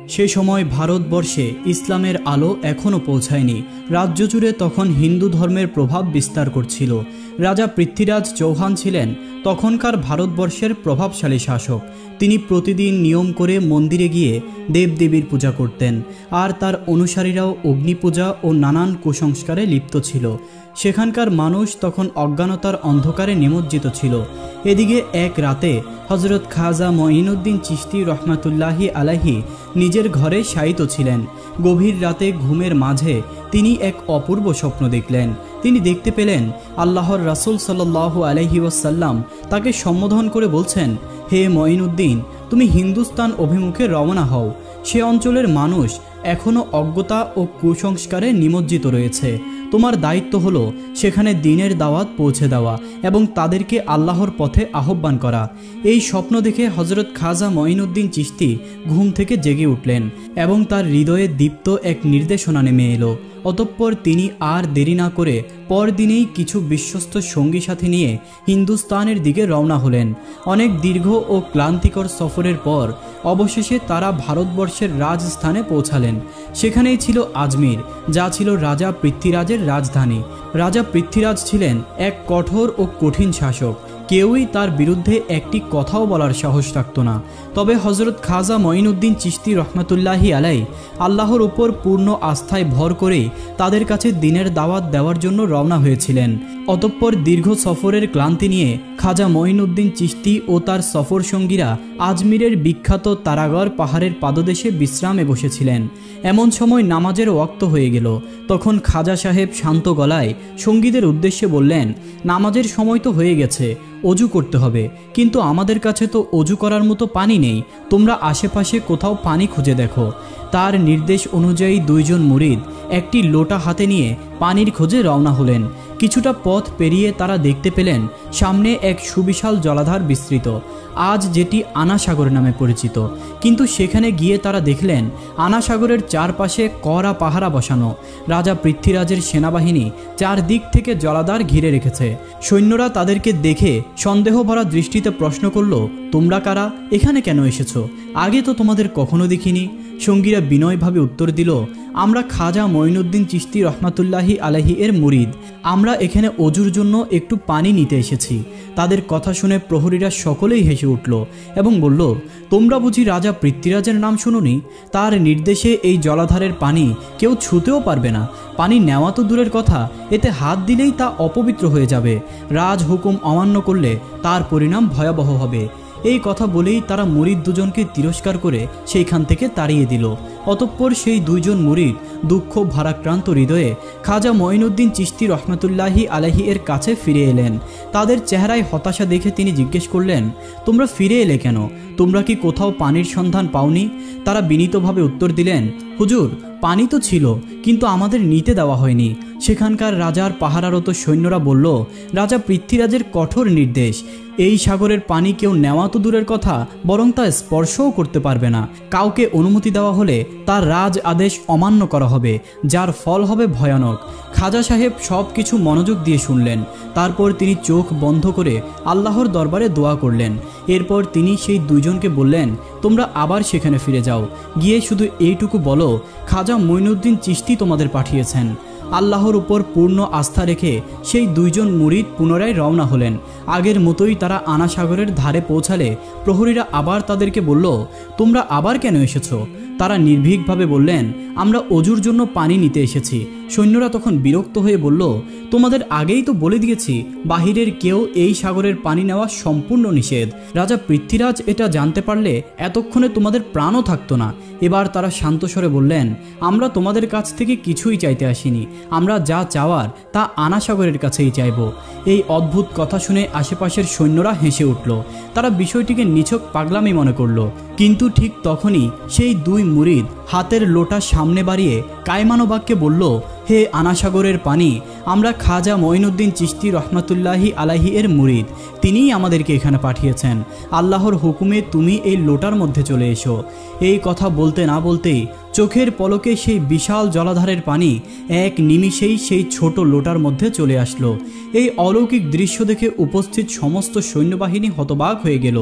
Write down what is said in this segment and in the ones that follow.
সে সময় ভারতবর্ষে ইসলামের আলো এখনও পৌঁছায়নি। রাজ্য জুড়ে তখন হিন্দু ধর্মের প্রভাব বিস্তার করছিল। রাজা পৃথ্বীরাজ চৌহান ছিলেন তখনকার ভারতবর্ষের প্রভাবশালী শাসক। তিনি প্রতিদিন নিয়ম করে মন্দিরে গিয়ে দেবদেবীর পূজা করতেন, আর তার অনুসারীরাও অগ্নি পূজা ও নানান কুসংস্কারে লিপ্ত ছিল। সেখানকার মানুষ তখন অজ্ঞানতার অন্ধকারে নিমজ্জিত ছিল। এদিকে এক রাতে হজরত খাজা মঈনুদ্দিন চিশতি রহমাতুল্লাহি আলাইহি নিজের ঘরে শায়িত ছিলেন। গভীর রাতে ঘুমের মাঝে তিনি এক অপূর্ব স্বপ্ন দেখলেন। তিনি দেখতে পেলেন আল্লাহর রাসূল সাল্লাল্লাহু আলাইহি ওয়াসাল্লাম তাকে সম্বোধন করে বলছেন, হে মঈনুদ্দিন, তুমি হিন্দুস্তান অভিমুখে রওনা হও। সে অঞ্চলের মানুষ এখনও অজ্ঞতা ও কুসংস্কারে নিমজ্জিত রয়েছে। তোমার দায়িত্ব হলো সেখানে দ্বীনের দাওয়াত পৌঁছে দেওয়া এবং তাদেরকে আল্লাহর পথে আহ্বান করা। এই স্বপ্ন দেখে হজরত খাজা মঈনুদ্দিন চিশতি ঘুম থেকে জেগে উঠলেন এবং তার হৃদয়ে দীপ্ত এক নির্দেশনা নেমে এলো। অতঃপর তিনি আর দেরি না করে পরদিনেই কিছু বিশ্বস্ত সঙ্গী সাথী নিয়ে হিন্দুস্তানের দিকে রওনা হলেন। অনেক দীর্ঘ ও ক্লান্তিকর সফরের পর অবশেষে তারা ভারতবর্ষের রাজস্থানে পৌঁছালেন। সেখানেই ছিল আজমির, যা ছিল রাজা পৃথ্বীরাজের রাজধানী। রাজা পৃথ্বীরাজ ছিলেন এক কঠোর ও কঠিন শাসক। কেউই তার বিরুদ্ধে একটি কথাও বলার সাহস রাখত না। তবে হজরত খাজা মঈনুদ্দিন চিশতি রহমাতুল্লাহি আলাই আল্লাহর উপর পূর্ণ আস্থায় ভর করেই তাদের কাছে দ্বীনের দাওয়াত দেওয়ার জন্য রওনা হয়েছিলেন। অতঃপর দীর্ঘ সফরের ক্লান্তি নিয়ে খাজা মঈনুদ্দিন চিশতি ও তার সফর সঙ্গীরা আজমিরের বিখ্যাত তারাগড় পাহাড়ের পাদদেশে বিশ্রামে বসেছিলেন। এমন সময় নামাজের ওয়াক্ত হয়ে গেল। তখন খাজা সাহেব শান্ত গলায় সঙ্গীদের উদ্দেশ্যে বললেন, নামাজের সময় তো হয়ে গেছে, অজু করতে হবে, কিন্তু আমাদের কাছে তো অজু করার মতো পানি নেই। তোমরা আশেপাশে কোথাও পানি খুঁজে দেখো। তার নির্দেশ অনুযায়ী দুইজন মুরিদ একটি লোটা হাতে নিয়ে পানির খোঁজে রওনা হলেন। কিছুটা পথ পেরিয়ে তারা দেখতে পেলেন সামনে এক সুবিশাল জলাধার বিস্তৃত, আজ যেটি আনা সাগর নামে পরিচিত। কিন্তু সেখানে গিয়ে তারা দেখলেন আনা সাগরের চারপাশে কড়া পাহারা বসানো। রাজা পৃথ্বীরাজের সেনাবাহিনী চারদিক থেকে জলাধার ঘিরে রেখেছে। সৈন্যরা তাদেরকে দেখে সন্দেহ ভরা দৃষ্টিতে প্রশ্ন করল, তোমরা কারা? এখানে কেন এসেছো? আগে তো তোমাদের কখনো দেখিনি। সঙ্গীরা বিনয়ভাবে উত্তর দিল, আমরা খাজা মঈনুদ্দিন চিশতি রহমাতুল্লাহি আলাইহি এর মুরিদ। আমরা এখানে অজুর জন্য একটু পানি নিতে এসেছি। তাদের কথা শুনে প্রহরীরা সকলেই হেসে উঠল এবং বলল, তোমরা বুঝি রাজা পৃথ্বীরাজের নাম শুনোনি? তার নির্দেশে এই জলাধারের পানি কেউ ছুঁতেও পারবে না। পানি নেওয়া তো দূরের কথা, এতে হাত দিলেই তা অপবিত্র হয়ে যাবে। রাজ হুকুম অমান্য করলে তার পরিণাম ভয়াবহ হবে। এই কথা বলেই তারা মুরিদ দুজনকে তিরস্কার করে সেইখান থেকে তাড়িয়ে দিল। অতঃপর সেই দুইজন মুরিদ দুঃখ ভারাক্রান্ত হৃদয়ে খাজা মঈনুদ্দিন চিশতি রহমাতুল্লাহি আলাইহি এর কাছে ফিরে এলেন। তাদের চেহারায় হতাশা দেখে তিনি জিজ্ঞেস করলেন, তোমরা ফিরে এলে কেন? তোমরা কি কোথাও পানির সন্ধান পাওনি? তারা বিনীতভাবে উত্তর দিলেন, হুজুর, পানি তো ছিল, কিন্তু আমাদের নিতে দেওয়া হয়নি। সেখানকার রাজার পাহারারত সৈন্যরা বলল, রাজা পৃথ্বীরাজের কঠোর নির্দেশ, এই সাগরের পানি কেউ নেওয়া তো দূরের কথা, বরং তা স্পর্শও করতে পারবে না। কাউকে অনুমতি দেওয়া হলে তার রাজ আদেশ অমান্য করা হবে, যার ফল হবে ভয়ানক। খাজা সাহেব সব কিছু মনোযোগ দিয়ে শুনলেন। তারপর তিনি চোখ বন্ধ করে আল্লাহর দরবারে দোয়া করলেন। এরপর তিনি সেই দুইজনকে বললেন, তোমরা আবার সেখানে ফিরে যাও, গিয়ে শুধু এইটুকু বলো, খাজা মঈনুদ্দিন চিশতি তোমাদের পাঠিয়েছেন। আল্লাহর উপর পূর্ণ আস্থা রেখে সেই দুইজন মুরিদ পুনরায় রওনা হলেন। আগের মতোই তারা আনা সাগরের ধারে পৌঁছালে প্রহরীরা আবার তাদেরকে বলল, তোমরা আবার কেন এসেছো? তারা নির্ভীকভাবে বললেন, আমরা অজুর জন্য পানি নিতে এসেছি। সৈন্যরা তখন বিরক্ত হয়ে বলল, তোমাদের আগেই তো বলে দিয়েছি বাহিরের কেউ এই সাগরের পানি নেওয়া সম্পূর্ণ নিষেধ। রাজা পৃথ্বীরাজ এটা জানতে পারলে এতক্ষণে তোমাদের প্রাণও থাকতো না। এবার তারা শান্ত স্বরে বললেন, আমরা তোমাদের কাছ থেকে কিছুই চাইতে আসিনি, আমরা যা চাওয়ার তা আনা সাগরের কাছেই চাইব। এই অদ্ভুত কথা শুনে আশেপাশের সৈন্যরা হেসে উঠল। তারা বিষয়টিকে নিছক পাগলামি মনে করল। কিন্তু ঠিক তখনই সেই দুই মুরিদ হাতের লোটা সামনে বাড়িয়ে কায়মানো বাক্যে বলল, হে আনা সাগরের পানি, আমরা খাজা মঈনুদ্দিন চিশতি রহমাতুল্লাহি আলাইহি এর মুরিদ। তিনিই আমাদেরকে এখানে পাঠিয়েছেন। আল্লাহর হুকুমে তুমি এই লোটার মধ্যে চলে এসো। এই কথা বলতে না বলতেই চোখের পলকে সেই বিশাল জলাধারের পানি এক নিমিষেই সেই ছোট লোটার মধ্যে চলে আসলো। এই অলৌকিক দৃশ্য দেখে উপস্থিত সমস্ত সৈন্যবাহিনী হতবাক হয়ে গেল।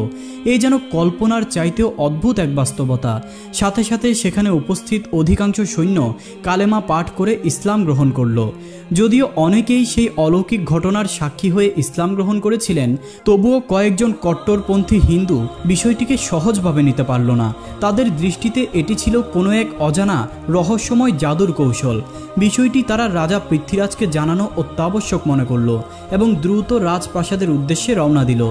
এই যেন কল্পনার চাইতেও অদ্ভুত এক বাস্তবতা। সাথে সাথে সেখানে উপস্থিত অধিকাংশ সৈন্য কালেমা পাঠ করে ইসলাম গ্রহণ করল। যদিও অনেকেই সেই অলৌকিক ঘটনার সাক্ষী হয়ে ইসলাম গ্রহণ করেছিলেন, তবুও কয়েকজন কট্টরপন্থী হিন্দু বিষয়টিকে সহজভাবে নিতে পারল না। তাদের দৃষ্টিতে এটি ছিল কোনো এক অজানা রহস্যময় জাদুর কৌশল। বিষয়টি তারা রাজা পৃথ্বীরাজকে জানানো অত্যাবশ্যক মনে করল এবং দ্রুত রাজপ্রাসাদের উদ্দেশ্যে রওনা দিল।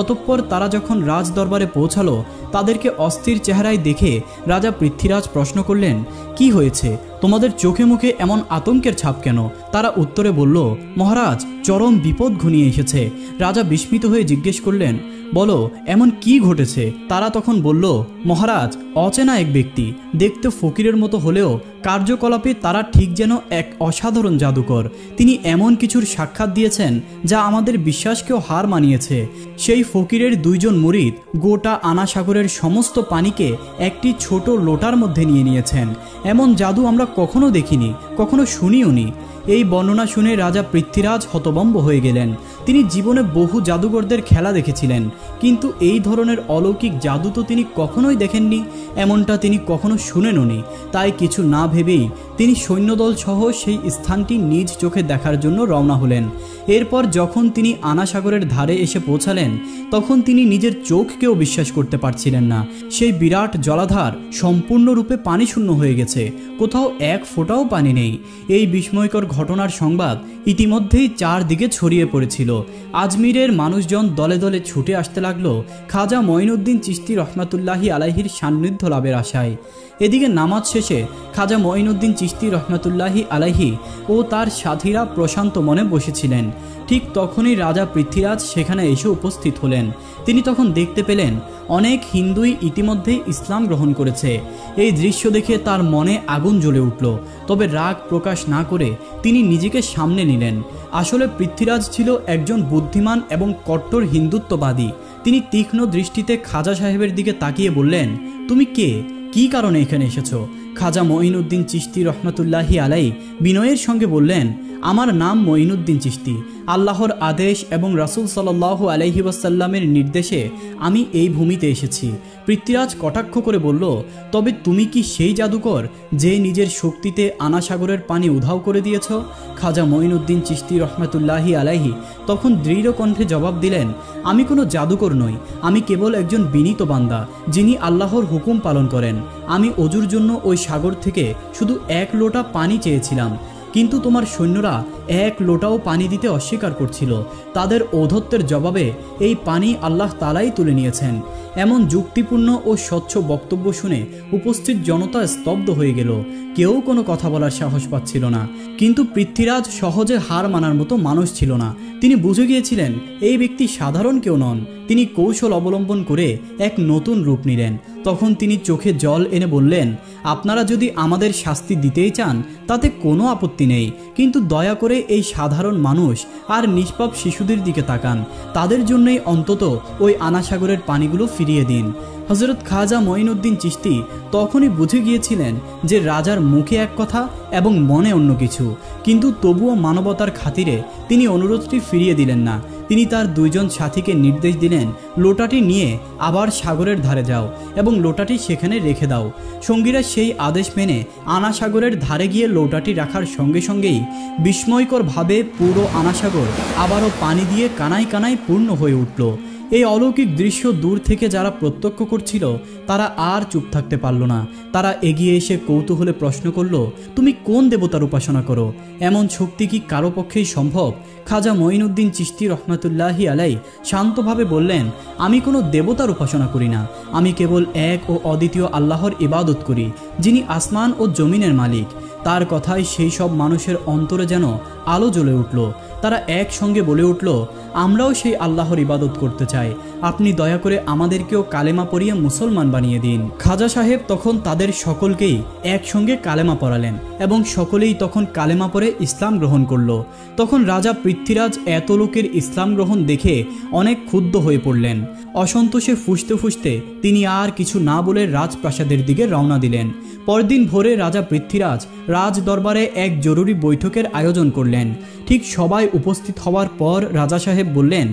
অতঃপর তারা যখন রাজ দরবারে পৌঁছালো, তাদেরকে অস্থির চেহারায় দেখে রাজা পৃথ্বীরাজ প্রশ্ন করলেন, কি হয়েছে? তোমাদের চোখে মুখে এমন আতঙ্কের ছাপ কেন? তারা উত্তরে বলল, মহারাজ, চরম বিপদ ঘনিয়ে এসেছে। রাজা বিস্মিত হয়ে জিজ্ঞেস করলেন, বলো এমন কি ঘটেছে? তারা তখন বলল, মহারাজ, অচেনা এক ব্যক্তি, দেখতে ফকিরের মতো হলেও কার্যকলাপে তারা ঠিক যেন এক অসাধারণ জাদুকর। তিনি এমন কিছুর সাক্ষাৎ দিয়েছেন যা আমাদের বিশ্বাসকেও হার মানিয়েছে। সেই ফকিরের দুইজন মুরিদ গোটা আনা সাগরের সমস্ত পানিকে একটি ছোট লোটার মধ্যে নিয়েছেন। এমন জাদু আমরা কখনো দেখিনি, কখনো শুনিওনি। এই বর্ণনা শুনে রাজা পৃথ্বীরাজ হতভম্ব হয়ে গেলেন। তিনি জীবনে বহু জাদুকরদের খেলা দেখেছিলেন, কিন্তু এই ধরনের অলৌকিক জাদু তো তিনি কখনোই দেখেননি, এমনটা তিনি কখনো শুনেননি। তাই কিছু না ভেবেই তিনি সৈন্যদল সহ সেই স্থানটি নিজ চোখে দেখার জন্য রওনা হলেন। এরপর যখন তিনি আনা সাগরের ধারে এসে পৌঁছালেন, তখন তিনি নিজের চোখকেও বিশ্বাস করতে পারছিলেন না। সেই বিরাট জলাধার সম্পূর্ণরূপে পানি শূন্য হয়ে গেছে, কোথাও এক ফোঁটাও পানি নেই। এই বিস্ময়কর ঘটনার সংবাদ ইতিমধ্যেই চারদিকে ছড়িয়ে পড়েছিল। আজমিরের মানুষজন দলে দলে ছুটে আসতে লাগলো খাজা মঈনুদ্দিন চিশতি রহমাতুল্লাহি আলাইহির সান্নিধ্য লাভের আশায়। এদিকে নামাজ শেষে খাজা মঈনুদ্দিন চিশতি রহমাতুল্লাহি আলাইহি ও তার সাথীরা প্রশান্ত মনে বসেছিলেন। ঠিক তখনই রাজা পৃথ্বীরাজ সেখানে এসে উপস্থিত হলেন। তিনি তখন দেখতে পেলেন অনেক হিন্দুই ইতিমধ্যেই ইসলাম গ্রহণ করেছে। এই দৃশ্য দেখে তার মনে আগুন জ্বলে উঠল। তবে রাগ প্রকাশ না করে তিনি নিজেকে সামনে নিলেন। আসলে পৃথ্বীরাজ ছিল একজন বুদ্ধিমান এবং কট্টর হিন্দুত্ববাদী। তিনি তীক্ষ্ণ দৃষ্টিতে খাজা সাহেবের দিকে তাকিয়ে বললেন, তুমি কে? কি কারণে এখানে এসেছো? খাজা মঈনুদ্দিন চিশতি রহমাতুল্লাহি আলাই বিনয়ের সঙ্গে বললেন, আমার নাম মঈনুদ্দিন চিশতি। আল্লাহর আদেশ এবং রাসূল সাল্লাল্লাহু আলাইহি ওয়াসাল্লামের নির্দেশে আমি এই ভূমিতে এসেছি। পৃথ্বীরাজ কটাক্ষ করে বলল, তবে তুমি কি সেই জাদুকর যে নিজের শক্তিতে আনা সাগরের পানি উধাও করে দিয়েছ? খাজা মঈনুদ্দিন চিশতি রহমাতুল্লাহি আলাইহি তখন দৃঢ় কণ্ঠে জবাব দিলেন, আমি কোনো জাদুকর নই, আমি কেবল একজন বিনীত বান্দা যিনি আল্লাহর হুকুম পালন করেন। আমি অজুর জন্য ওই সাগর থেকে শুধু এক লোটা পানি চেয়েছিলাম, কিন্তু তোমার সৈন্যরা এক লোটাও পানি দিতে অস্বীকার করছিল। তাদের ঔদ্ধত্যের জবাবে এই পানি আল্লাহ তাআলাই তুলে নিয়েছেন। এমন যুক্তিপূর্ণ ও স্বচ্ছ বক্তব্য শুনে উপস্থিত জনতা স্তব্ধ হয়ে গেল। কেউ কোনো কথা বলার সাহস পাচ্ছিল না। কিন্তু পৃথ্বীরাজ সহজে হার মানার মতো মানুষ ছিল না। তিনি বুঝে গিয়েছিলেন এই ব্যক্তি সাধারণ কেউ নন। তিনি কৌশল অবলম্বন করে এক নতুন রূপ নিলেন। তখন তিনি চোখে জল এনে বললেন, আপনারা যদি আমাদের শাস্তি দিতেই চান তাতে কোনো আপত্তি নেই, কিন্তু দয়া করে এই সাধারণ মানুষ আর নিষ্পাপ শিশুদের দিকে তাকান। তাদের জন্যই অন্তত ওই আনা সাগরের পানিগুলো ফিরিয়ে দিন। হযরত খাজা মঈনুদ্দিন চিশতি তখনই বুঝে গিয়েছিলেন যে রাজার মুখে এক কথা এবং মনে অন্য কিছু, কিন্তু তবুও মানবতার খাতিরে তিনি অনুরোধটি ফিরিয়ে দিলেন না। তিনি তার দুইজন সাথীকে নির্দেশ দিলেন, লোটাটি নিয়ে আবার সাগরের ধারে যাও এবং লোটাটি সেখানে রেখে দাও। সঙ্গীরা সেই আদেশ মেনে আনা সাগরের ধারে গিয়ে লোটাটি রাখার সঙ্গে সঙ্গেই বিস্ময়করভাবে পুরো আনা সাগর আবারও পানি দিয়ে কানায় কানায় পূর্ণ হয়ে উঠল। এই অলৌকিক দৃশ্য দূর থেকে যারা প্রত্যক্ষ করছিল তারা আর চুপ থাকতে পারল না। তারা এগিয়ে এসে কৌতূহলে প্রশ্ন করল, তুমি কোন দেবতার উপাসনা করো? এমন শক্তি কি কারো পক্ষেই সম্ভব? খাজা মঈনুদ্দিন চিশতি রহমাতুল্লাহি আলাই শান্তভাবে বললেন, আমি কোনো দেবতার উপাসনা করি না, আমি কেবল এক ও অদ্বিতীয় আল্লাহর ইবাদত করি, যিনি আসমান ও জমিনের মালিক। তার কথায় সেই সব মানুষের অন্তরে যেন আলো জ্বলে উঠল। তারা একসঙ্গে বলে উঠল, আমরাও সেই আল্লাহর ইবাদত করতে চাই, আপনি দয়া করে আমাদেরকেও কালেমা পড়িয়ে মুসলমান বানিয়ে দিন। খাজা সাহেব তখন তাদের সকলকেই একসঙ্গে কালেমা পড়ালেন এবং সকলেই তখন কালেমা পড়ে ইসলাম গ্রহণ করল। তখন রাজা পৃথ্বীরাজ এত লোকের ইসলাম গ্রহণ দেখে অনেক ক্ষুব্ধ হয়ে পড়লেন। অসন্তোষে ফুঁসতে ফুঁসতে তিনি আর কিছু না বলে রাজপ্রাসাদের দিকে রওনা দিলেন। পরদিন ভোরে রাজা পৃথ্বীরাজ রাজ দরবারে এক জরুরি বৈঠকের আয়োজন করলেন। ঠিক সবাই উপস্থিত হওয়ার পর রাজা সাহেব বললেন,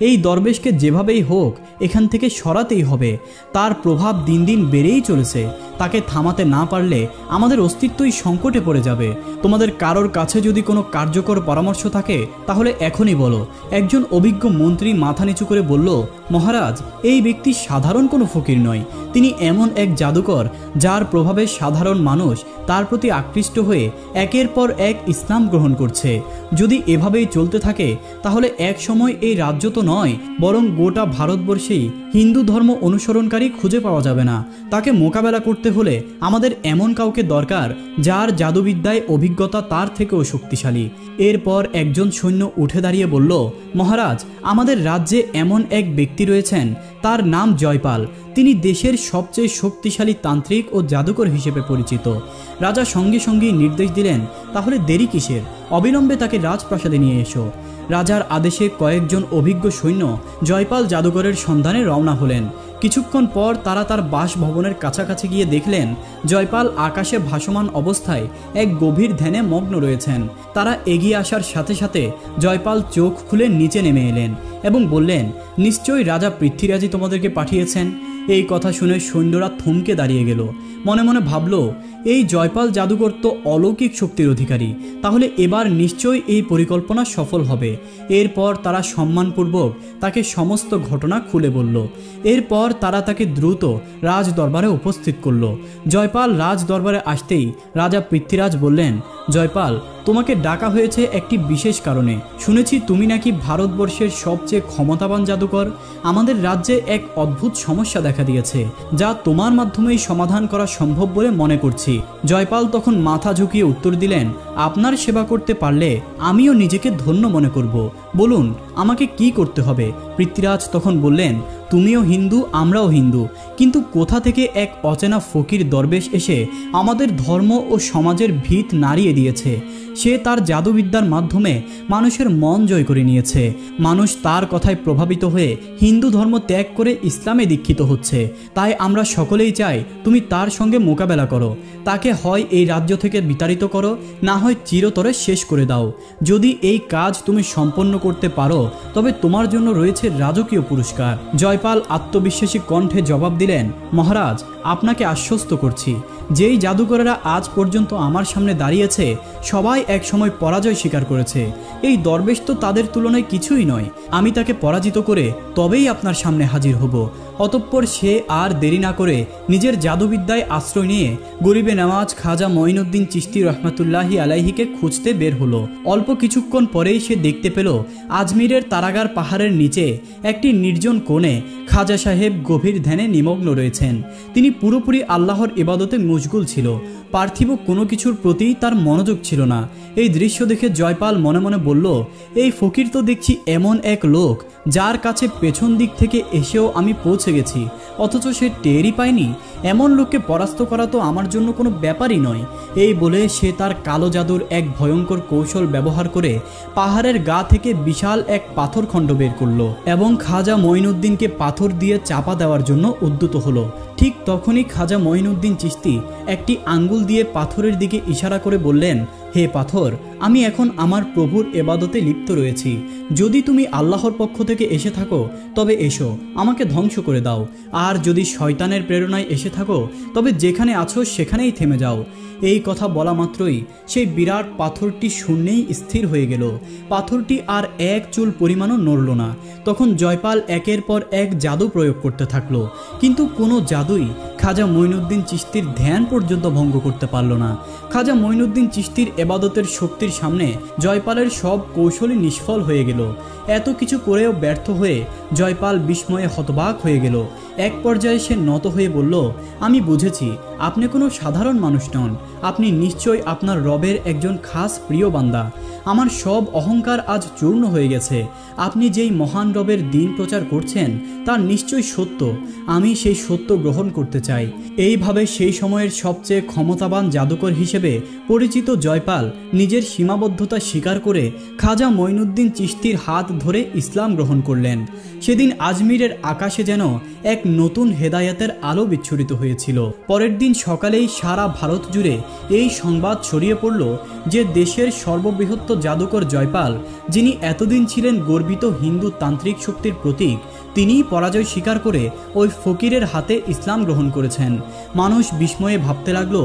এই দরবেশকে যেভাবেই হোক এখান থেকে সরাতেই হবে। তার প্রভাব দিন দিন বেড়েই চলেছে, তাকে থামাতে না পারলে আমাদের অস্তিত্বই সংকটে পড়ে যাবে। তোমাদের কারোর কাছে যদি কোনো কার্যকর পরামর্শ থাকে তাহলে এখনই বলো। একজন অভিজ্ঞ মন্ত্রী মাথা নিচু করে বলল, মহারাজ, এই ব্যক্তি সাধারণ কোনো ফকির নয়, তিনি এমন এক জাদুকর যার প্রভাবে সাধারণ মানুষ তার প্রতি আকৃষ্ট হয়ে একের পর এক ইসলাম গ্রহণ করছে। যদি এভাবেই চলতে থাকে তাহলে এক সময় এই রাজ্য তো নয় বরং গোটা ভারতবর্ষেই হিন্দু ধর্ম অনুসরণকারী খুঁজে পাওয়া যাবে না। তাকে মোকাবেলা করতে হলে আমাদের এমন কাউকে দরকার যার জাদুবিদ্যায় অভিজ্ঞতা তার থেকেও শক্তিশালী। এরপর একজন সৈন্য উঠে দাঁড়িয়ে বলল, মহারাজ, আমাদের রাজ্যে এমন এক ব্যক্তি রয়েছেন, তার নাম জয়পাল। তিনি দেশের সবচেয়ে শক্তিশালী তান্ত্রিক ও জাদুকর হিসেবে পরিচিত। রাজা সঙ্গে সঙ্গেই নির্দেশ দিলেন, তাহলে দেরি কিসের, অবিলম্বে তাকে রাজপ্রাসাদে নিয়ে এসো। রাজার আদেশে কয়েকজন অভিজ্ঞ সৈন্য জয়পাল জাদুকরের সন্ধানে রওনা হলেন। কিছুক্ষণ পর তারা তার বাসভবনের কাছাকাছি গিয়ে দেখলেন জয়পাল আকাশে ভাসমান অবস্থায় এক গভীর ধ্যানে মগ্ন রয়েছেন। তারা এগিয়ে আসার সাথে সাথে জয়পাল চোখ খুলে নিচে নেমে এলেন এবং বললেন, নিশ্চয়ই রাজা পৃথ্বীরাজই তোমাদেরকে পাঠিয়েছেন। এই কথা শুনে সৈন্যরা থমকে দাঁড়িয়ে গেল। মনে মনে ভাবল, এই জয়পাল জাদুকর তো অলৌকিক শক্তির অধিকারী, তাহলে এবার নিশ্চয়ই এই পরিকল্পনা সফল হবে। এরপর তারা সম্মানপূর্বক তাকে সমস্ত ঘটনা খুলে বলল। এরপর তারা তাকে দ্রুত রাজ দরবারে উপস্থিত করল। জয়পাল রাজ দরবারে আসতেই রাজা পৃথ্বীরাজ বললেন, জয়পাল, তোমাকে ডাকা হয়েছে একটি বিশেষ কারণে। শুনেছি তুমি নাকি ভারতবর্ষের সবচেয়ে ক্ষমতাবান জাদুকর। আমাদের রাজ্যে এক অদ্ভুত সমস্যা দেখা দিয়েছে, যা তোমার মাধ্যমেই সমাধান করা সম্ভব বলে মনে করছি। জয়পাল তখন মাথা ঝুঁকিয়ে উত্তর দিলেন, আপনার সেবা করতে পারলে আমিও নিজেকে ধন্য মনে করব। বলুন, আমাকে কি করতে হবে? পৃথ্বীরাজ তখন বললেন, তুমিও হিন্দু, আমরাও হিন্দু, কিন্তু কোথা থেকে এক অচেনা ফকির দরবেশ এসে আমাদের ধর্ম ও সমাজের ভিত নাড়িয়ে দিয়েছে। সে তার জাদুবিদ্যার মাধ্যমে মানুষের মন জয় করে নিয়েছে। মানুষ তার কথায় প্রভাবিত হয়ে হিন্দু ধর্ম ত্যাগ করে ইসলামে দীক্ষিত হচ্ছে। তাই আমরা সকলেই চাই তুমি তার সঙ্গে মোকাবেলা করো। তাকে হয় এই রাজ্য থেকে বিতাড়িত করো, না হয় চিরতরে শেষ করে দাও। যদি এই কাজ তুমি সম্পন্ন করতে পারো তবে তোমার জন্য রয়েছে রাজকীয় পুরস্কার। জয়পাল আত্মবিশ্বাসী কণ্ঠে জবাব দিলেন, মহারাজ, আপনাকে আশ্বস্ত করছি, যেই জাদুকরেরা আজ পর্যন্ত আমার সামনে দাঁড়িয়েছে সবাই এক সময় পরাজয় স্বীকার করেছে। এই দরবেশ তো তাদের তুলনায় কিছুই নয়। আমি তাকে পরাজিত করে তবেই আপনার সামনে হাজির হব। অতঃপর সে আর দেরি না করে নিজের জাদুবিদ্যায় আশ্রয় নিয়ে গরিবে নওয়াজ খাজা মঈনুদ্দিন চিশতি রহমাতুল্লাহি আলাইহিকে খুঁজতে বের হলো। অল্প কিছুক্ষণ পরেই সে দেখতে পেল আজমিরের তারাগার পাহাড়ের নিচে একটি নির্জন কোণে খাজা সাহেব গভীর ধ্যানে নিমগ্ন রয়েছেন। তিনি পুরোপুরি আল্লাহর ইবাদতে মশগুল ছিল। পার্থিব কোনো কিছুর প্রতি তার মনোযোগ ছিল না। এই দৃশ্য দেখে জয়পাল মনে মনে বলল, এই ফকির তো দেখছি এমন এক লোক যার কাছে পেছন দিক থেকে এসেও আমি পৌঁছে গেছি, অথচ সে টেরই পায়নি। এমন লোককে পরাস্ত করা তো আমার জন্য কোনো ব্যাপারই নয়। এই বলে সে তার কালো জাদুর এক ভয়ঙ্কর কৌশল ব্যবহার করে পাহাড়ের গা থেকে বিশাল এক পাথরখণ্ড বের করলো এবং খাজা মঈনুদ্দিনকে পাথর দিয়ে চাপা দেওয়ার জন্য উদ্যত হলো। ঠিক তখনই খাজা মঈনুদ্দিন চিশতি একটি আঙ্গুল দিয়ে পাথরের দিকে ইশারা করে বললেন, হে পাথর, আমি এখন আমার প্রভুর এবাদতে লিপ্ত রয়েছি। যদি তুমি আল্লাহর পক্ষ থেকে এসে থাকো তবে এসো, আমাকে ধ্বংস করে দাও। আর যদি শয়তানের প্রেরণায় এসে থাকো তবে যেখানে আছো সেখানেই থেমে যাও। এই কথা বলা মাত্রই সেই বিরাট পাথরটি শূন্যেই স্থির হয়ে গেল। পাথরটি আর এক চুল পরিমাণও নড়ল না। তখন জয়পাল একের পর এক জাদু প্রয়োগ করতে থাকলো, কিন্তু কোনো জাদুই খাজা মঈনুদ্দিন চিশতির ধ্যান পর্যন্ত ভঙ্গ করতে পারল না। খাজা মঈনুদ্দিন চিশতির এবাদতের শক্তির সামনে জয়পালের সব কৌশলই নিষ্ফল হয়ে গেল। এত কিছু করেও ব্যর্থ হয়ে জয়পাল বিস্ময়ে হতবাক হয়ে গেল। এক পর্যায়ে সে নত হয়ে বলল, আমি বুঝেছি আপনি কোনো সাধারণ মানুষ নন, আপনি নিশ্চয়ই আপনার রবের একজন খাস প্রিয় বান্দা। আমার সব অহংকার আজ চূর্ণ হয়ে গেছে। আপনি যেই মহান রবের দিন প্রচার করছেন তা নিশ্চয়ই সত্য, আমি সেই সত্য গ্রহণ করতে চাই। এইভাবে সেই সময়ের সবচেয়ে ক্ষমতাবান জাদুকর হিসেবে পরিচিত জয়পাল নিজের সীমাবদ্ধতা স্বীকার করে খাজা মঈনুদ্দিন চিশতির হাত ধরে ইসলাম গ্রহণ করলেন। সেদিন আজমিরের আকাশে যেন এক নতুন হেদায়েতের আলো বিচ্ছুরিত হয়েছিল। পরের দিন সকালেই সারা ভারত জুড়ে এই সংবাদ ছড়িয়ে পড়ল যে দেশের সর্ববৃহৎ জাদুকর জয়পাল, যিনি এতদিন ছিলেন গর্বিত হিন্দু তান্ত্রিক শক্তির প্রতীক, তিনিই পরাজয় স্বীকার করে ওই ফকিরের হাতে ইসলাম গ্রহণ করেছেন। মানুষ বিস্ময়ে ভাবতে লাগলো,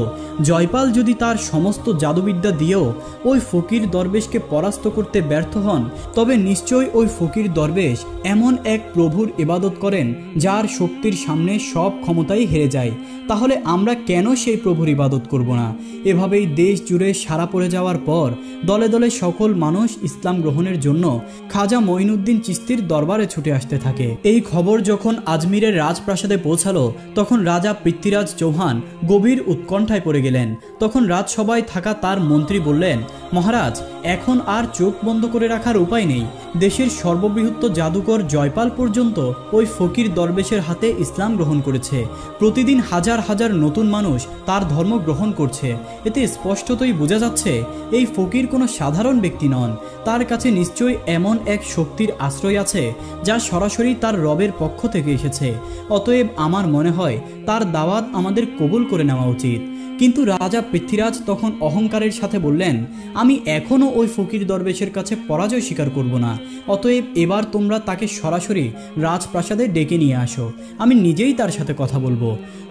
জয়পাল যদি তার সমস্ত জাদুবিদ্যা দিয়েও ওই ফকির দরবেশকে পরাস্ত করতে ব্যর্থ হন, তবে নিশ্চয়ই ওই ফকির দরবেশ এমন এক প্রভুর ইবাদত করেন যার শক্তির সামনে সব ক্ষমতাই হেরে যায়। তাহলে আমরা কেন সেই প্রভুর ইবাদত করব না? এভাবেই দেশ জুড়ে সারা পড়ে যাওয়ার পর দলে দলে সকল মানুষ ইসলাম গ্রহণের জন্য খাজা মঈনুদ্দিন চিশতির দরবারে ছুটে আসতে থাকে। এই খবর যখন আজমিরের রাজপ্রাসাদে পৌঁছালো, তখন রাজা পৃথ্বীরাজ চৌহান গভীর উৎকণ্ঠায় পড়ে গেলেন। তখন রাজসভায় থাকা তার মন্ত্রী বললেন, মহারাজ, এখন আর চোখ বন্ধ করে রাখার উপায় নেই। দেশের সর্ববৃহৎ জাদুকর জয়পাল পর্যন্ত ওই ফকির দরবেশের হাতে ইসলাম গ্রহণ করেছে। প্রতিদিন হাজার হাজার নতুন মানুষ তার ধর্ম গ্রহণ করছে। এতে স্পষ্টতই বোঝা যাচ্ছে এই ফকির কোনো সাধারণ ব্যক্তি নন। তার কাছে নিশ্চয়ই এমন এক শক্তির আশ্রয় আছে যা সরাসরি তার রবের পক্ষ থেকে এসেছে। অতএব আমার মনে হয় তার দাওয়াত আমাদের কবুল করে নেওয়া উচিত। কিন্তু রাজা পৃথ্বীরাজ তখন অহংকারের সাথে বললেন, আমি এখনও ওই ফকির দরবেশের কাছে পরাজয় স্বীকার করব না। অতএব এবার তোমরা তাকে সরাসরি রাজপ্রাসাদে ডেকে নিয়ে আসো, আমি নিজেই তার সাথে কথা বলবো।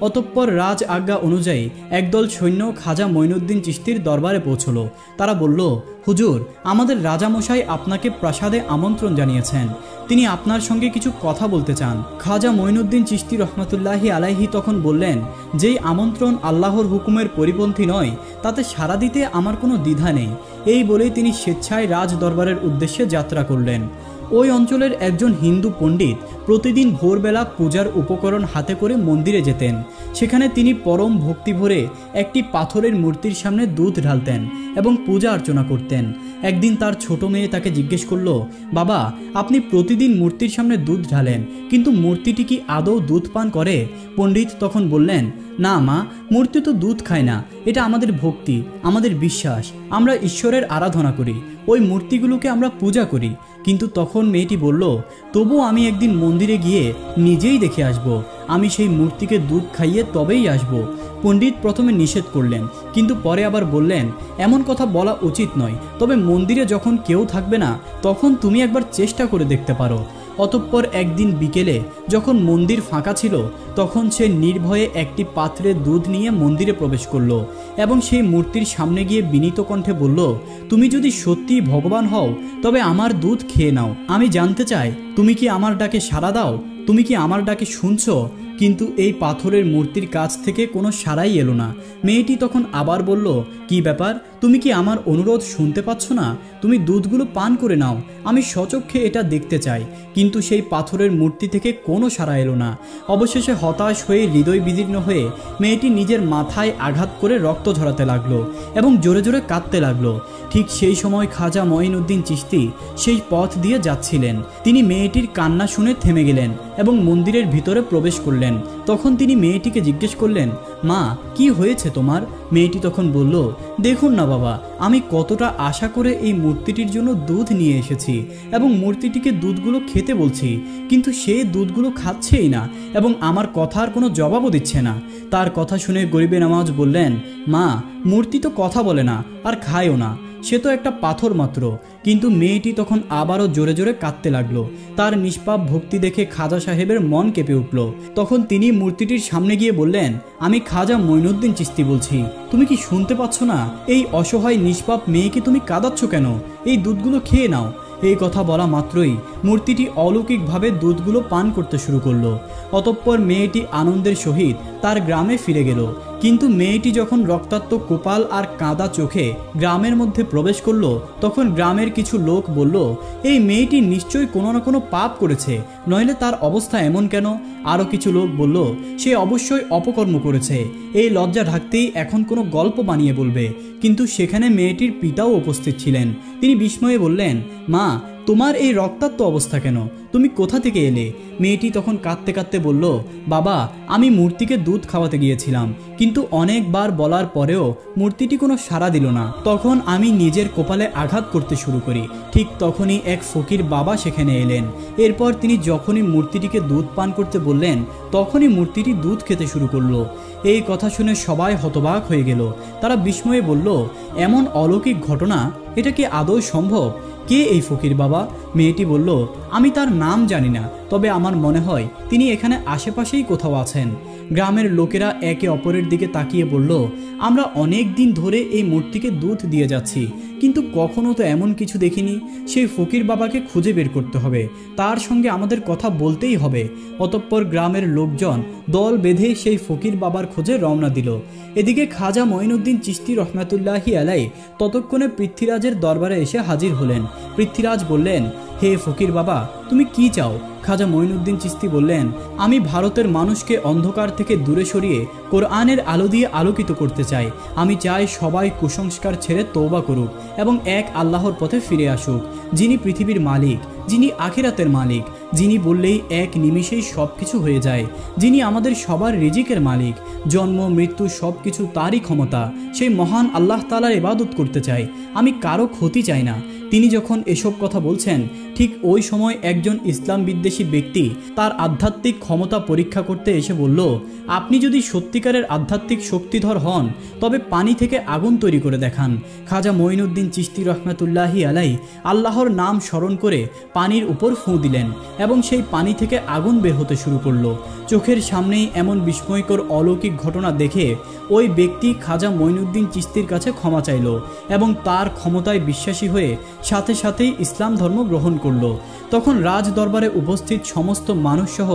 অতঃপর রাজ আজ্ঞা অনুযায়ী একদল সৈন্য খাজা মঈনুদ্দিন চিশতির দরবারে পৌঁছলো। তারা বলল, হুজুর, আমাদের রাজামশাই আপনাকে প্রাসাদে আমন্ত্রণ জানিয়েছেন, তিনি আপনার সঙ্গে কিছু কথা বলতে চান। খাজা মঈনুদ্দিন চিশতি রহমতুল্লাহি আলাইহি তখন বললেন, যেই আমন্ত্রণ আল্লাহর হুকুমের পরিপন্থী নয় তাতে সাড়া দিতে আমার কোনো দ্বিধা নেই। এই বলেই তিনি স্বেচ্ছায় রাজ দরবারের উদ্দেশ্যে যাত্রা করলেন। ওই অঞ্চলের একজন হিন্দু পণ্ডিত প্রতিদিন ভোরবেলা পূজার উপকরণ হাতে করে মন্দিরে যেতেন। সেখানে তিনি পরম ভক্তি ভরে একটি পাথরের মূর্তির সামনে দুধ ঢালতেন এবং পূজা অর্চনা করতেন। একদিন তার ছোট মেয়ে তাকে জিজ্ঞেস করলো, বাবা, আপনি প্রতিদিন মূর্তির সামনে দুধ ঢালেন, কিন্তু মূর্তিটি কি আদৌ দুধ পান করে? পণ্ডিত তখন বললেন, না মা, মূর্তি তো দুধ খায় না, এটা আমাদের ভক্তি, আমাদের বিশ্বাস, আমরা ঈশ্বরের আরাধনা করি, ওই মূর্তিগুলোকে আমরা পূজা করি। কিন্তু তখন মেয়েটি বলল, তবু আমি একদিন মন্দিরে গিয়ে নিজেই দেখে আসব, আমি সেই মূর্তিকে দুধ খাইয়ে তবেই আসব। পণ্ডিত প্রথমে নিষেধ করলেন, কিন্তু পরে আবার বললেন, এমন কথা বলা উচিত নয়, তবে মন্দিরে যখন কেউ থাকবে না তখন তুমি একবার চেষ্টা করে দেখতে পারো। অতঃপর একদিন বিকেলে যখন মন্দির ফাঁকা ছিল, তখন সে নির্ভয়ে একটি পাত্রে দুধ নিয়ে মন্দিরে প্রবেশ করলো এবং সেই মূর্তির সামনে গিয়ে বিনীত কণ্ঠে বলল, তুমি যদি সত্যি ভগবান হও তবে আমার দুধ খেয়ে নাও। আমি জানতে চাই, তুমি কি আমার ডাকে সাড়া দাও? তুমি কি আমার ডাকে শুনছো? কিন্তু এই পাথরের মূর্তির কাছ থেকে কোনো সাড়াই এলো না। মেয়েটি তখন আবার বলল, কি ব্যাপার, তুমি কি আমার অনুরোধ শুনতে পাচ্ছ না? তুমি দুধগুলো পান করে নাও, আমি স্বচক্ষে এটা দেখতে চাই। কিন্তু সেই পাথরের মূর্তি থেকে কোনো সাড়া এলো না। অবশেষে হতাশ হয়ে, হৃদয় বিদীর্ণ হয়ে মেয়েটি নিজের মাথায় আঘাত করে রক্ত ঝরাতে লাগলো এবং জোরে জোরে কাঁদতে লাগলো। ঠিক সেই সময় খাজা মঈনুদ্দিন চিশতি সেই পথ দিয়ে যাচ্ছিলেন। তিনি মেয়েটির কান্না শুনে থেমে গেলেন এবং মন্দিরের ভিতরে প্রবেশ করলেন। তখন তিনি মেয়েটিকে জিজ্ঞেস করলেন, মা, কি হয়েছে তোমার? মেয়েটি তখন বলল, দেখুন না বাবা, আমি কতটা আশা করে এই মূর্তিটির জন্য দুধ নিয়ে এসেছি এবং মূর্তিটিকে দুধগুলো খেতে বলছি, কিন্তু সে দুধগুলো খাচ্ছেই না এবং আমার কথার কোনো জবাবও দিচ্ছে না। তার কথা শুনে গরিবে নওয়াজ বললেন, মা, মূর্তি তো কথা বলে না আর খায়ও না, সে তো একটা পাথর মাত্র। কিন্তু মেয়েটি তখন আবারও জোরে জোরে কাঁদতে লাগলো। তার নিষ্পাপ ভক্তি দেখে খাজা সাহেবের মন কেঁপে উঠল। তখন তিনি মূর্তিটির সামনে গিয়ে বললেন, আমি খাজা মঈনুদ্দিন চিশতি বলছি, তুমি কি শুনতে পাচ্ছ না? এই অসহায় নিষ্পাপ মেয়েকে তুমি কাঁদাচ্ছ কেন? এই দুধগুলো খেয়ে নাও। এই কথা বলা মাত্রই মূর্তিটি অলৌকিকভাবে দুধগুলো পান করতে শুরু করলো। অতঃপর মেয়েটি আনন্দের সহিত তার গ্রামে ফিরে গেল। কিন্তু মেয়েটি যখন রক্তাক্ত কপাল আর কাঁদা চোখে গ্রামের মধ্যে প্রবেশ করলো, তখন গ্রামের কিছু লোক বলল, এই মেয়েটি নিশ্চয়ই কোনো না কোনো পাপ করেছে, নইলে তার অবস্থা এমন কেন? আরও কিছু লোক বলল, সে অবশ্যই অপকর্ম করেছে, এই লজ্জা ঢাকতেই এখন কোনো গল্প বানিয়ে বলবে। কিন্তু সেখানে মেয়েটির পিতাও উপস্থিত ছিলেন। তিনি বিস্ময়ে বললেন, মা, তোমার এই রক্তাক্ত অবস্থা কেন? তুমি কোথা থেকে এলে? মেয়েটি তখন কাঁদতে কাঁদতে বলল, বাবা, আমি মূর্তিকে দুধ খাওয়াতে গিয়েছিলাম, কিন্তু অনেকবার বলার পরেও মূর্তিটি কোনো সাড়া দিল না। তখন আমি নিজের কপালে আঘাত করতে শুরু করি। ঠিক তখনই এক ফকির বাবা সেখানে এলেন। এরপর তিনি যখনই মূর্তিটিকে দুধ পান করতে বললেন, তখনই মূর্তিটি দুধ খেতে শুরু করলো। এই কথা শুনে সবাই হতবাক হয়ে গেল। তারা বিস্ময়ে বলল, এমন অলৌকিক ঘটনা, এটা কি আদৌ সম্ভব? কে এই ফকির বাবা? মেয়েটি বলল, আমি তার নাম জানি না, তবে আমার মনে হয় তিনি এখানে আশেপাশেই কোথাও আছেন। গ্রামের লোকেরা একে অপরের দিকে তাকিয়ে বলল, আমরা অনেক দিন ধরে এই মূর্তিকে দুধ দিয়ে যাচ্ছি, কিন্তু কখনো তো এমন কিছু দেখিনি। সেই ফকির বাবাকে খুঁজে বের করতে হবে, তার সঙ্গে আমাদের কথা বলতেই হবে। অতঃপর গ্রামের লোকজন দল বেঁধে সেই ফকির বাবার খোঁজে রওনা দিল। এদিকে খাজা মঈনুদ্দিন চিশতি রহমাতুল্লাহি আলাই ততক্ষণে পৃথ্বীরাজের দরবারে এসে হাজির হলেন। পৃথ্বীরাজ বললেন, হে ফকির বাবা, তুমি কি চাও? খাজা মঈনুদ্দিন চিশতি বললেন, আমি ভারতের মানুষকে অন্ধকার থেকে দূরে সরিয়ে কোরআনের আলো দিয়ে আলোকিত করতে চাই। আমি চাই সবাই কুসংস্কার ছেড়ে তওবা করুক এবং এক আল্লাহর পথে ফিরে আসুক, যিনি পৃথিবীর মালিক, যিনি আখিরাতের মালিক, যিনি বললেই এক নিমিষেই সব কিছু হয়ে যায়, যিনি আমাদের সবার রিজিকের মালিক, জন্ম মৃত্যু সব কিছু তারই ক্ষমতা। সেই মহান আল্লাহ তাআলার ইবাদত করতে চাই, আমি কারো ক্ষতি চাই না। তিনি যখন এসব কথা বলছেন, ঠিক ওই সময় একজন ইসলাম বিদ্বেষী ব্যক্তি তার আধ্যাত্মিক ক্ষমতা পরীক্ষা করতে এসে বলল, আপনি যদি সত্যিকারের আধ্যাত্মিক শক্তিধর হন, তবে পানি থেকে আগুন তৈরি করে দেখান। খাজা মঈনুদ্দিন চিশতি রহমাতুল্লাহি আলাই আল্লাহর নাম স্মরণ করে পানির উপর ফুঁ দিলেন এবং সেই পানি থেকে আগুন বের হতে শুরু করলো। চোখের সামনেই এমন বিস্ময়কর অলৌকিক ঘটনা দেখে ওই ব্যক্তি খাজা মঈনুদ্দিন চিশতির কাছে ক্ষমা চাইল এবং তার ক্ষমতায় বিশ্বাসী হয়ে সাথে সাথেই ইসলাম ধর্ম গ্রহণ করল। তখন রাজ দরবারে উপস্থিত সমস্ত মানুষ সহ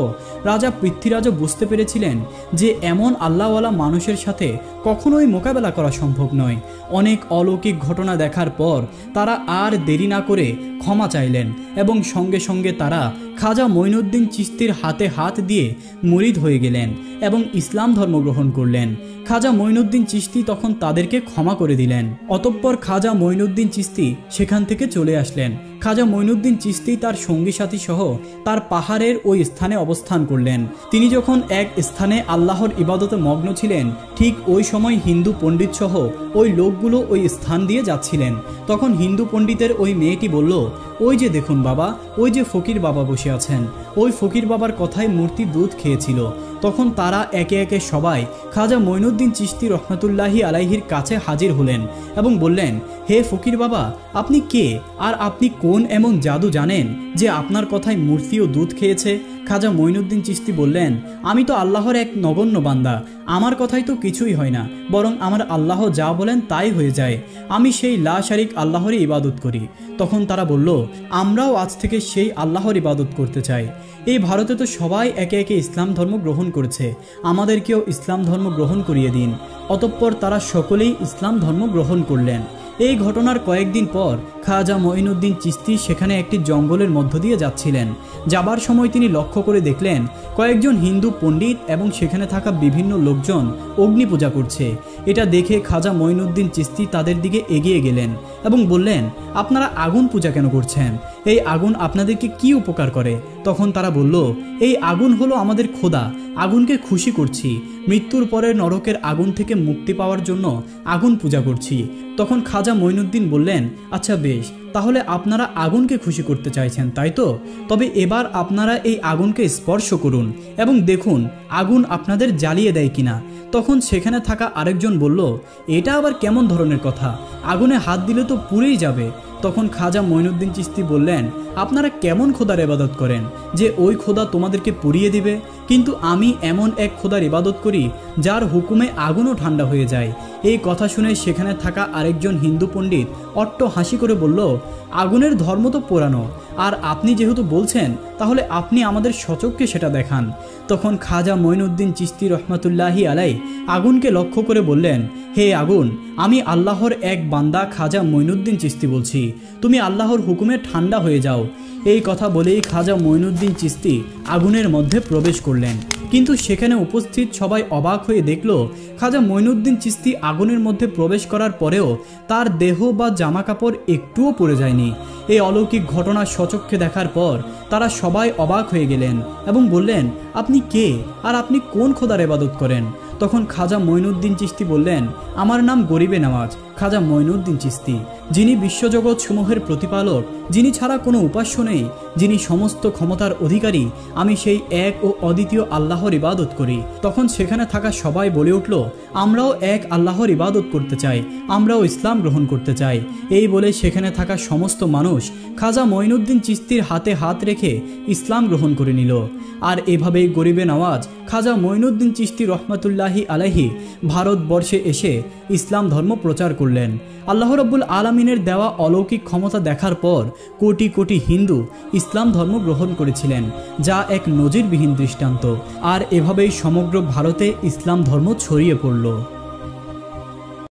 রাজা পৃথ্বীরাজও বুঝতে পেরেছিলেন যে এমন আল্লাহওয়ালা মানুষের সাথে কখনোই মোকাবেলা করা সম্ভব নয়। অনেক অলৌকিক ঘটনা দেখার পর তারা আর দেরি না করে ক্ষমা চাইলেন এবং সঙ্গে সঙ্গে তারা খাজা মঈনুদ্দিন চিশতির হাতে হাত দিয়ে মুরিদ হয়ে গেলেন এবং ইসলাম ধর্ম গ্রহণ করলেন। খাজা মঈনুদ্দিন চিশতি তখন তাদেরকে ক্ষমা করে দিলেন। অতঃপর খাজা মঈনুদ্দিন চিশতি সেখান থেকে চলে আসলেন। খাজা মঈনুদ্দিন চিশতি তার সঙ্গী সাথী সহ তার পাহাড়ের ওই স্থানে অবস্থান করলেন। তিনি যখন এক স্থানে আল্লাহর ইবাদতে মগ্ন ছিলেন, ঠিক ওই সময় হিন্দু পণ্ডিত সহ ওই লোকগুলো ওই স্থান দিয়ে যাচ্ছিলেন। তখন হিন্দু পণ্ডিতের ওই মেয়েটি বলল, ওই যে দেখুন বাবা, ওই যে ফকির বাবা বসে আছেন, ওই ফকির বাবার কথায় মূর্তি দুধ খেয়েছিল। তখন তারা একে একে সবাই খাজা মঈনুদ্দিন চিশতি রহমাতুল্লাহি আলাইহির কাছে হাজির হলেন এবং বললেন, হে ফকির বাবা, আপনি কে আর আপনি কোন এমন জাদু জানেন যে আপনার কথায় মূর্তিও দুধ খেয়েছে? খাজা মঈনুদ্দিন চিশতি বললেন, আমি তো আল্লাহর এক নগণ্য বান্দা, আমার কথাই তো কিছুই হয় না, বরং আমার আল্লাহ যা বলেন তাই হয়ে যায়। আমি সেই লা শারিক আল্লাহরই ইবাদত করি। তখন তারা বলল, আমরাও আজ থেকে সেই আল্লাহর ইবাদত করতে চাই। এই ভারতে তো সবাই একে একে ইসলাম ধর্ম গ্রহণ করেছে, আমাদেরকেও ইসলাম ধর্ম গ্রহণ করিয়ে দিন। অতঃপর তারা সকলেই ইসলাম ধর্ম গ্রহণ করলেন। এই ঘটনার কয়েকদিন পর খাজা মঈনুদ্দিন চিশতি সেখানে একটি জঙ্গলের মধ্য দিয়ে যাচ্ছিলেন। যাবার সময় তিনি লক্ষ্য করে দেখলেন কয়েকজন হিন্দু পণ্ডিত এবং সেখানে থাকা বিভিন্ন লোকজন অগ্নি পূজা করছে। এটা দেখে খাজা মঈনুদ্দিন চিশতি তাদের দিকে এগিয়ে গেলেন এবং বললেন, আপনারা আগুন পূজা কেন করছেন? এই আগুন আপনাদেরকে কি উপকার করে? তখন তারা বলল, এই আগুন হলো আমাদের খোদা, আগুনকে খুশি করছি, মৃত্যুর পরে নরকের আগুন থেকে মুক্তি পাওয়ার জন্য আগুন পূজা করছি। তখন খাজা মঈনুদ্দিন বললেন, আচ্ছা বেশ, তাহলে আপনারা আগুনকে খুশি করতে চাইছেন, তাই তো? তবে এবার আপনারা এই আগুনকে স্পর্শ করুন এবং দেখুন আগুন আপনাদের জ্বালিয়ে দেয় কিনা। তখন সেখানে থাকা আরেকজন বলল, এটা আবার কেমন ধরনের কথা? আগুনে হাত দিলে তো পুড়েই যাবে। তখন খাজা মঈনুদ্দিন চিশতি বললেন, আপনারা কেমন খোদার ইবাদত করেন যে ওই খোদা তোমাদেরকে পুড়িয়ে দিবে? কিন্তু আমি এমন এক খোদার ইবাদত করি যার হুকুমে আগুনও ঠান্ডা হয়ে যায়। এই কথা শুনে সেখানে থাকা আরেকজন হিন্দু পণ্ডিত অট্ট হাসি করে বলল, আগুনের ধর্ম তো পোড়ানো, আর আপনি যেহেতু বলছেন তাহলে আপনি আমাদের সচক্ষে সেটা দেখান। তখন খাজা মঈনুদ্দিন চিশতি রহমাতুল্লাহি আলাই আগুনকে লক্ষ্য করে বললেন, হে আগুন, আমি আল্লাহর এক বান্দা খাজা মঈনুদ্দিন চিশতি বলছি, তুমি আল্লাহর হুকুমে ঠান্ডা হয়ে যাও। এই কথা বলেই খাজা মঈনুদ্দিন চিশতি আগুনের মধ্যে প্রবেশ করলেন। কিন্তু সেখানে উপস্থিত সবাই অবাক হয়ে দেখল, খাজা মঈনুদ্দিন চিশতি আগুনের মধ্যে প্রবেশ করার পরেও তার দেহ বা জামা কাপড় একটুও পড়ে যায়নি। এই অলৌকিক ঘটনা সচক্ষে দেখার পর তারা সবাই অবাক হয়ে গেলেন এবং বললেন, আপনি কে আর আপনি কোন খোদার ইবাদত করেন? তখন খাজা মঈনুদ্দিন চিশতি বললেন, আমার নাম গরিবে নওয়াজ খাজা মঈনুদ্দিন চিশতি, যিনি বিশ্বজগৎ সমূহের প্রতিপালক, যিনি ছাড়া কোনো উপাস্য নেই, যিনি সমস্ত ক্ষমতার অধিকারী, আমি সেই এক ও অদ্বিতীয় আল্লাহর ইবাদত করি। তখন সেখানে থাকা সবাই বলে উঠল, আমরাও এক আল্লাহর ইবাদত করতে চাই, আমরাও ইসলাম গ্রহণ করতে চাই। এই বলে সেখানে থাকা সমস্ত মানুষ খাজা মঈনুদ্দিন চিশতির হাতে হাত রেখে ইসলাম গ্রহণ করে নিল। আর এভাবেই গরিবে নওয়াজ খাজা মঈনুদ্দিন চিশতি রহমাতুল্লাহি আলাইহি ভারতবর্ষে এসে ইসলাম ধর্ম প্রচার করলেন। আল্লাহ রাব্বুল আলামিনের দেওয়া অলৌকিক ক্ষমতা দেখার পর কোটি কোটি হিন্দু ইসলাম ধর্ম গ্রহণ করেছিলেন, যা এক নজিরবিহীন দৃষ্টান্ত। আর এভাবেই সমগ্র ভারতে ইসলাম ধর্ম ছড়িয়ে পড়ল।